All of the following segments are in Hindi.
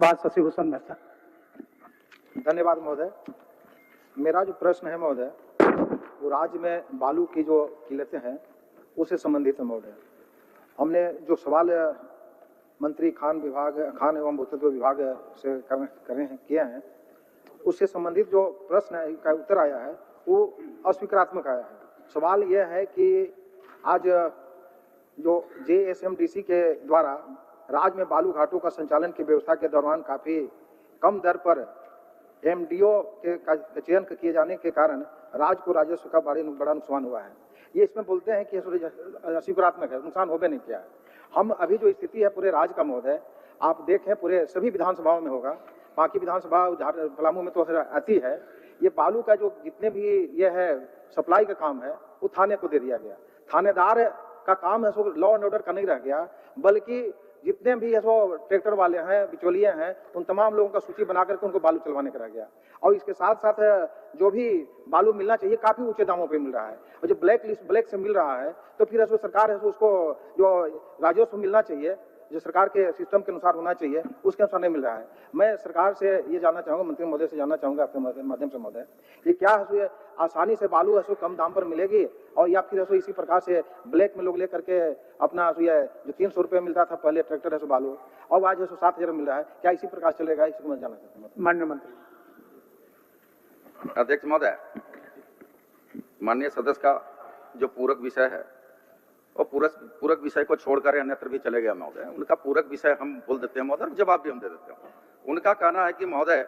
बाद शशिभूषण मेहता। धन्यवाद महोदय। मेरा जो प्रश्न है महोदय, वो राज्य में बालू की जो किल्लतें हैं उससे संबंधित है महोदय। हमने जो सवाल मंत्री खान एवं भूतत्व विभाग से किए हैं, उससे संबंधित जो प्रश्न है का उत्तर आया है वो अस्वीकारात्मक आया है। सवाल यह है कि आज जो JSMDC के द्वारा राज्य में बालू घाटों का संचालन की व्यवस्था के दौरान काफ़ी कम दर पर MDO के चयन किए जाने के कारण राज्य को राजस्व का बड़ा नुकसान हुआ है। ये इसमें बोलते हैं कि अस्वीकारात्मक है, नुकसान हो भी नहीं किया है। हम अभी जो स्थिति है पूरे राज्य का महोदय, आप देखें पूरे सभी विधानसभाओं में होगा, बाकी विधानसभा पलामू में तो आती है, ये बालू का जो जितने भी ये है सप्लाई का काम है वो थाने को दे दिया गया। थानेदार का काम है सो लॉ एंड ऑर्डर का नहीं रह गया, बल्कि जितने भी ऐसो ट्रैक्टर वाले हैं, बिचौलिए हैं, उन तमाम लोगों का सूची बना करके उनको बालू चलवाने का रह गया। और इसके साथ साथ जो भी बालू मिलना चाहिए काफी ऊंचे दामों पे मिल रहा है, और जो ब्लैक से मिल रहा है तो फिर ऐसो सरकार है उसको जो राजस्व मिलना चाहिए, जो सरकार के सिस्टम के अनुसार होना चाहिए, उसके अनुसार नहीं मिल रहा है। मैं सरकार से ये जानना चाहूँगा, मंत्री महोदय से जानना चाहूँगा आपके माध्यम से महोदय, कि क्या है आसानी से बालू ऐसो कम दाम पर मिलेगी, और या फिर ऐसो इसी प्रकार से ब्लैक में लोग लेकर के अपना जो 300 रुपये मिलता था पहले ट्रैक्टर है सो बालू, और आज 7,000 मिल रहा है, क्या इसी प्रकार चलेगा? इसको मैं जानना चाहता हूँ। माननीय मंत्री। अध्यक्ष महोदय, माननीय सदस्य का जो पूरक विषय है और पूरक विषय को छोड़कर अन्यत्र भी चले गया महोदय। उनका पूरक विषय हम बोल देते हैं महोदय, जवाब भी हम दे देते हैं। उनका कहना है कि महोदय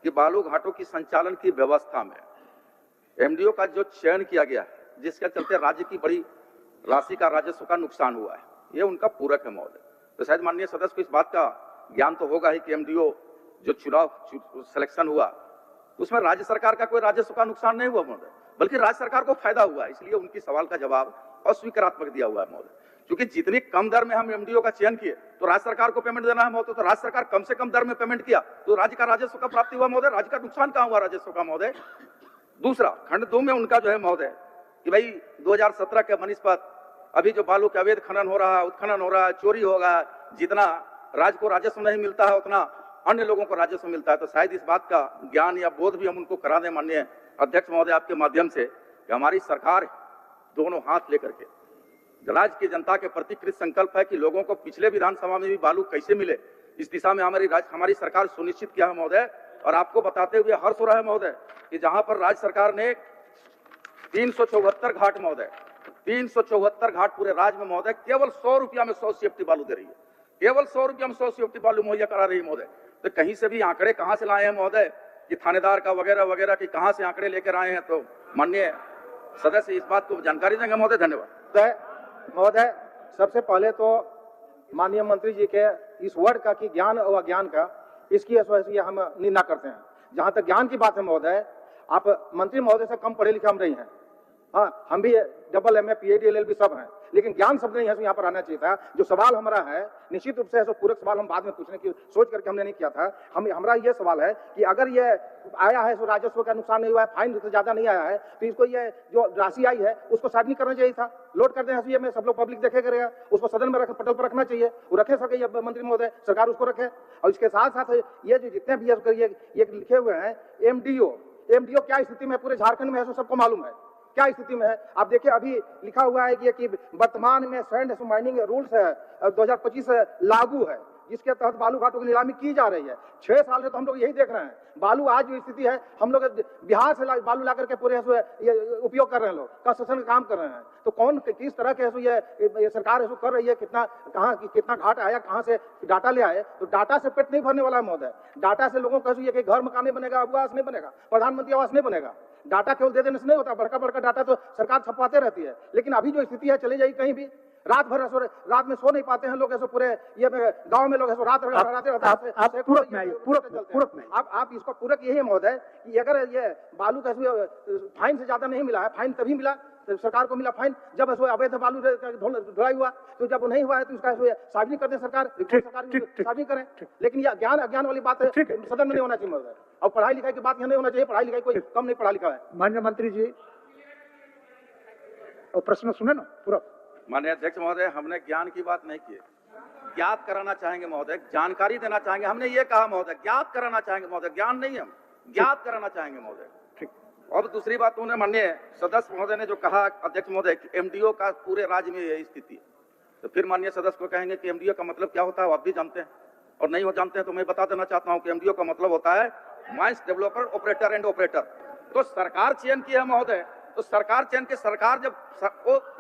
कि बालू घाटों की संचालन की व्यवस्था में MDO का जो चयन किया गया है, जिसके चलते राज्य की बड़ी राशि का राजस्व का नुकसान हुआ है, ये उनका पूरक है महोदय। तो शायद माननीय सदस्य को इस बात का ज्ञान तो होगा ही कि MDO जो चुनाव सिलेक्शन हुआ उसमें राज्य सरकार का कोई राजस्व का नुकसान नहीं हुआ महोदय, बल्कि राज्य सरकार को फायदा हुआ। इसलिए उनकी सवाल का जवाब अस्वीकारात्मक दिया हुआ है महोदय। क्योंकि जितनी कम दर में हम MDO का चयन किए तो राज्य सरकार को पेमेंट देना है महोदय, तो राज्य सरकार कम से कम दर में पेमेंट किया तो राज्य का राजस्व का प्राप्ति हुआ महोदय, राज्य का नुकसान कहाँ हुआ राजस्व का महोदय। दूसरा, खंड 2 में उनका जो है महोदय कि भाई 2017 के बनिस्पत अभी जो बालू का अवैध खनन हो रहा है, उत्खनन हो रहा है, चोरी होगा, जितना राज्य को राजस्व नहीं मिलता है उतना अन्य लोगों को राजस्व मिलता है। तो शायद इस बात का ज्ञान या बोध भी हम उनको करा दें माननीय अध्यक्ष महोदय आपके माध्यम से, कि हमारी सरकार दोनों हाथ लेकर के राज्य की जनता के प्रति कृत संकल्प है कि लोगों को पिछले विधानसभा में भी बालू कैसे मिले, इस दिशा में हमारी सरकार सुनिश्चित किया है महोदय। और आपको बताते हुए हर्ष हो रहा है महोदय कि जहां पर राज्य सरकार ने 374 घाट महोदय, 374 घाट पूरे राज्य में महोदय केवल 100 रुपया में 100 सेफ्टी बालू दे रही है, केवल 100 रुपया में 100 सेफ्टी बालू मुहैया करा रही है महोदय। तो कहीं से भी आंकड़े कहां से लाए हैं महोदय कि थानेदार का वगैरह वगैरह की कहां से आंकड़े लेकर आए हैं? तो माननीय सदस्य इस बात को जानकारी देंगे महोदय। धन्यवाद महोदय। सबसे पहले तो माननीय मंत्री जी के इस वर्ड का कि ज्ञान और अज्ञान का, इसकी हम निंदा करते हैं। जहां तक ज्ञान की बात है महोदय, आप मंत्री महोदय से कम पढ़े लिखे हम नहीं हैं। हाँ, हम भी डबल MA PhD LLB सब हैं, लेकिन ज्ञान शब्द नहीं है यहाँ पर आना चाहिए था। जो सवाल हमारा है निश्चित रूप से पूरक सवाल हम बाद में पूछने की सोच करके हमने नहीं किया था। हमारा ये सवाल है कि अगर ये आया है तो राजस्व का नुकसान नहीं हुआ है, फाइन से ज्यादा नहीं आया है, तो इसको ये जो राशि आई है उसको सार्वजनिक करना चाहिए था। लोड कर दें ये में सब लोग पब्लिक देखे करेगा, उसको सदन में पटल पर रखना चाहिए, वो रखे सके ये मंत्री महोदय, सरकार उसको रखे। और इसके साथ साथ ये जो जितने भी ये लिखे हुए हैं MDO क्या स्थिति में पूरे झारखंड में है सबको मालूम है क्या स्थिति में है। आप देखिए अभी लिखा हुआ है कि वर्तमान में सैंड माइनिंग रूल्स 2025 लागू है, जिसके तहत बालू घाटों की नीलामी की जा रही है। 6 साल से तो हम लोग यही देख रहे हैं। बालू आज जो स्थिति है, हम लोग बिहार से बालू ला करके पूरे ये उपयोग कर रहे हैं, लोग कंस्ट्रक्शन का काम कर रहे हैं। तो कौन किस तरह के ये सरकार ऐसा कर रही है, कितना घाट आया, कहाँ से डाटा ले आए। तो डाटा से पेट नहीं भरने वाला है महोदय। डाटा से लोगों को कि घर मकान नहीं बनेगा, आवास नहीं बनेगा, प्रधानमंत्री आवास नहीं बनेगा। डाटा केवल दे देने से नहीं होता, बड़का डाटा तो सरकार छपवाते रहती है। लेकिन अभी जो स्थिति है, चले जाइए कहीं भी, रात में सो नहीं पाते हैं लोग, ऐसे पूरे ये गांव में लोग ऐसे रात आप इसको पूरक यही है महोदय कि अगर ये बालू का फाइन से ज्यादा नहीं मिला है, फाइन तभी मिला तो सरकार को मिला फाइन जब अवैध बालू ढुलाई हुआ, तो जब नहीं हुआ है तो इसका सार्वजनिक कर दे सरकार सार्वजनिक करें। लेकिन ये अज्ञान वाली बात है, सदन में नहीं होना चाहिए महोदय। और पढ़ाई लिखाई की बात यहाँ नहीं होना चाहिए, पढ़ाई लिखाई कोई कम नहीं पढ़ा लिखा है। माननीय मंत्री जी और प्रश्न सुने ना पूरा। माननीय अध्यक्ष महोदय, हमने ज्ञान की बात नहीं की, ज्ञात कराना चाहेंगे महोदय, जानकारी देना चाहेंगे। हमने ये कहा महोदय, ज्ञात कराना चाहेंगे महोदय, ज्ञान नहीं, हम ज्ञात कराना चाहेंगे महोदय। ठीक। और दूसरी बात उन्होंने माननीय सदस्य महोदय ने जो कहा, अध्यक्ष महोदय, कि एमडीओ का पूरे राज्य में यही स्थिति है, तो फिर माननीय सदस्य को कहेंगे कि एमडीओ का मतलब क्या होता है, आप भी जानते हैं, और नहीं हो जानते हैं तो मैं बता देना चाहता हूं कि एमडीओ का मतलब होता है mines developer operator and operator. तो सरकार चयन की है महोदय, तो सरकार चयन के सरकार जब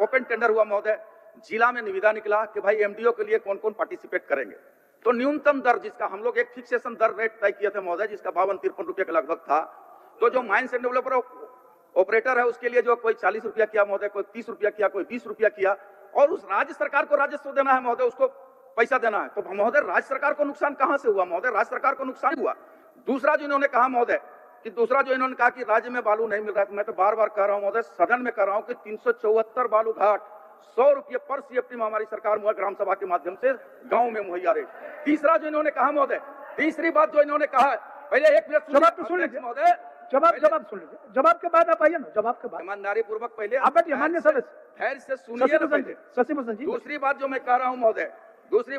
ओपन टेंडर हुआ महोदय, जिला में निविदा निकला कि भाई एमडीओ के लिए कौन कौन पार्टिसिपेट करेंगे, तो न्यूनतम दर जिसका हम लोग एक फिक्सेशन दर रेट तय किए थे महोदय, जिसका 52-53 रुपये के लगभग था, तो जो माइंस एंड डेवलपर ऑपरेटर है उसके लिए जो कोई 40 रुपया किया महोदय, कोई 30 रुपया किया, कोई 20 रुपया किया, और उस राज्य सरकार को राजस्व देना है महोदय, उसको पैसा देना है। तो महोदय राज्य सरकार को नुकसान कहां से हुआ महोदय? राज्य सरकार को नुकसान हुआ। दूसरा जो इन्होंने कहा महोदय कि राज्य में बालू नहीं मिल रहा है, तो मैं तो बार बार कह रहा हूं महोदय, सदन में कह रहा हूं कि 374 बालू घाट 100 रुपये पर सीएफटी में हमारी सरकार ग्राम सभा के माध्यम से गांव में मुहैया रही। तीसरा जो इन्होंने कहा महोदय, तीसरी बात जो इन्होंने कहा, पहले एक मिनट जवाब तो सुन लीजिए महोदय, जवाब सुन लीजिए, जवाब के बाद आप आइए ना, जवाब के बाद ईमानदारी पूर्वक पहले आप बैठिए। मान्य सदस्य खैर से सुनिए ना पहले। शशिभूषण जी, दूसरी बात जो मैं कह रहा हूं महोदय, तीसरी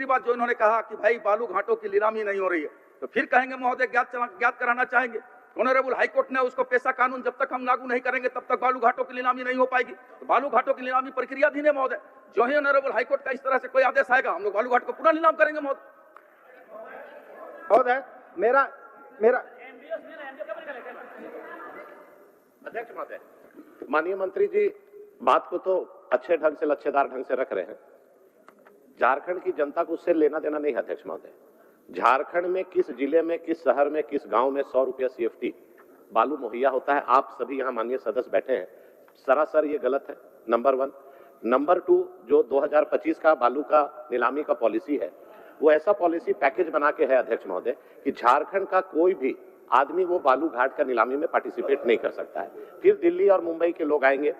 बात जो इन्होंने कहा कि भाई बालू घाटों की नीलामी नहीं हो रही है, तो फिर कहेंगे महोदय ज्ञात कराना चाहेंगे। ऑनरेबल हाईकोर्ट ने उसको पेशा कानून जब तक हम लागू नहीं करेंगे तब तक बालू घाटों की नीलामी नहीं हो पाएगी। तो बालू घाटों की नीलामी प्रक्रियाधीन है महोदय, जो ही ऑनरेबल हाईकोर्ट का इस तरह से कोई आदेश आएगा, हम लोग बालू घाट को पुनः नीलाम करेंगे महोदय। मेरा अध्यक्ष महोदय, माननीय मंत्री जी बात को तो अच्छे ढंग से लच्छेदार ढंग से रख रहे हैं। झारखंड की जनता को उससे लेना देना नहीं है अध्यक्ष महोदय। झारखंड में किस जिले में, किस शहर में, किस गांव में 100 रुपया सीएफटी बालू मुहैया होता है, आप सभी यहाँ माननीय सदस्य बैठे हैं, सरासर ये गलत है, नंबर 1। नंबर 2, जो 2025 का बालू का नीलामी का पॉलिसी है, वो ऐसा पॉलिसी पैकेज बना के है अध्यक्ष महोदय कि झारखंड का कोई भी आदमी वो बालू घाट का नीलामी में पार्टिसिपेट नहीं कर सकता है। फिर दिल्ली और मुंबई के लोग आएंगे।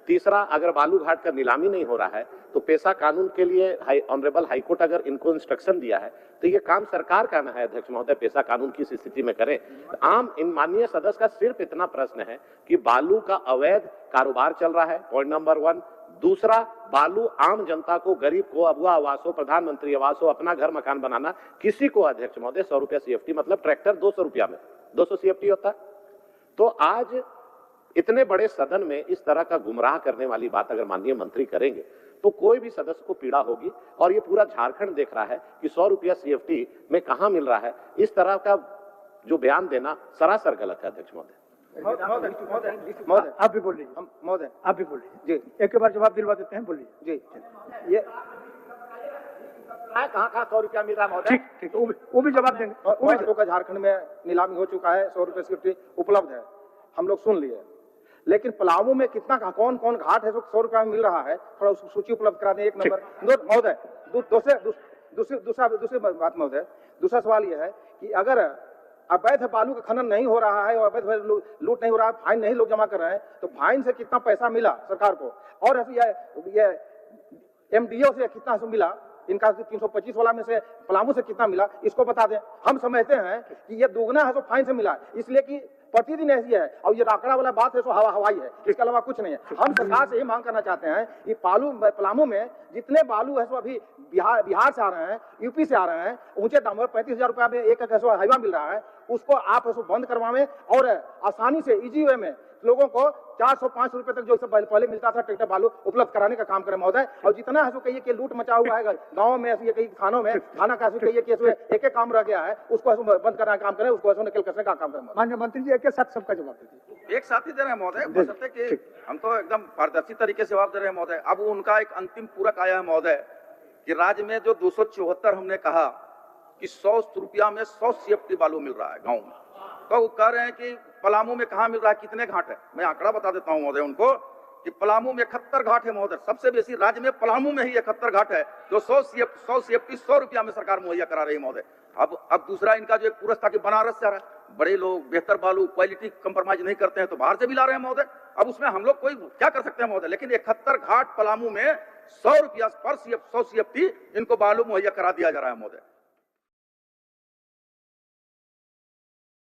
तीसरा, अगर बालू घाट का नीलामी नहीं हो रहा है तो पेशा कानून के लिए ऑनरेबल हाईकोर्ट अगर इनको इंस्ट्रक्शन दिया है तो ये काम सरकार का ना है अध्यक्ष महोदय, पेशा कानून किस स्थिति में करें। आम इन माननीय सदस्य का सिर्फ इतना प्रश्न है कि बालू का अवैध कारोबार चल रहा है, पॉइंट नंबर 1। दूसरा, बालू आम जनता को, गरीब को, अगुआ आवास हो, प्रधानमंत्री आवास हो, अपना घर मकान बनाना, किसी को अध्यक्ष महोदय 100 रुपया सीएफटी, मतलब ट्रैक्टर 200 रुपया में 200 सीएफटी होता है। तो आज इतने बड़े सदन में इस तरह का गुमराह करने वाली बात अगर माननीय मंत्री करेंगे तो कोई भी सदस्य को पीड़ा होगी, और ये पूरा झारखंड देख रहा है कि 100 रुपया सीएफटी में कहां मिल रहा है। इस तरह का जो बयान देना सरासर गलत है अध्यक्ष महोदय। महोदय आप भी बोल लीजिए, महोदय आप भी बोल लीजिए जी, एक के बार जवाब दिलवा देते हैं, बोलिए जी। ये कहां 100 रुपया मिल रहा है महोदय? ठीक ठीक, वो भी जवाब देंगे। वो भी घाटों का झारखंड में नीलामी हो चुका है, 100 रुपये सीएफटी उपलब्ध है, हम लोग सुन लिए। लेकिन पलामू में कितना, कौन कौन घाट है जो 100 रुपया में मिल रहा है, थोड़ा उसकी सूची उपलब्ध करा दें। एक नंबर महोदय। दूसरी बात महोदय, दूसरा सवाल यह है कि अगर अवैध बालू का खनन नहीं हो रहा है और अवैध लूट नहीं हो रहा है, फाइन नहीं लोग जमा कर रहे हैं, तो फाइन से कितना पैसा मिला सरकार को, और ये एमडीओ से कितना मिला, इनका 325 वाला में से पलामू से कितना मिला, इसको बता दें। हम समझते हैं कि ये दुगना है तो फाइन से मिला, इसलिए कि प्रतिदिन ऐसी है, और ये राकड़ा वाला बात है तो हवाई है, इसके अलावा कुछ नहीं है। हम सरकार से ये मांग करना चाहते हैं कि पलामू में जितने बालू है सो अभी बिहार से आ रहे हैं, यूपी से आ रहे हैं, ऊंचे दाम पर 35,000 रुपया में एक हाईवा मिल रहा है, उसको आप बंद करवाएं और आसानी से इजी वे में लोगों को 400-500 रुपए तक जो पहले मिलता था ट्रैक्टर बालू उपलब्ध कराने का काम करें महोदय। और जितना है सो कहिए कि लूट मचा हुआ है गाँव में, ऐसे कई थानों में खाना का कहिए कि एक काम रह गया है, उसको बंद करने का काम करें, उसको निकल कसने का काम करें। माननीय मंत्री जी एक साथ सबका जवाब दीजिए। एक साथ ही दे रहे हैं महोदय, बशर्ते कि हम तो एकदम पारदर्शी तरीके से जवाब दे रहे हैं महोदय। अब उनका एक अंतिम पूरक आया है महोदय कि राज्य में जो 274 हमने कहा कि 100 रुपया में 100 सीएफटी बालू मिल रहा है गाँव में, तो वो कह रहे हैं कि पलामू में कहां मिल रहा है, कितने घाट है। मैं आंकड़ा बता देता हूं महोदय उनको कि पलामू में 71 घाट है महोदय, सबसे बेसी राज्य में पलामू में ही 71 घाट है, जो 100 सीएफटी 100 रुपया में सरकार मुहैया करा रही है महोदय। अब दूसरा इनका जो एक पूरक था कि बनारस से आ रहा है, बड़े लोग बेहतर बालू क्वालिटी कंप्रोमाइज नहीं करते हैं तो बाहर से भी ला रहे हैं महोदय। अब उसमें हम लोग कोई क्या कर सकते हैं महोदय, लेकिन 71 घाट पलामू में 100 रुपया पर 100 सीएफटी इनको बालू मुहैया करा दिया जा रहा है महोदय।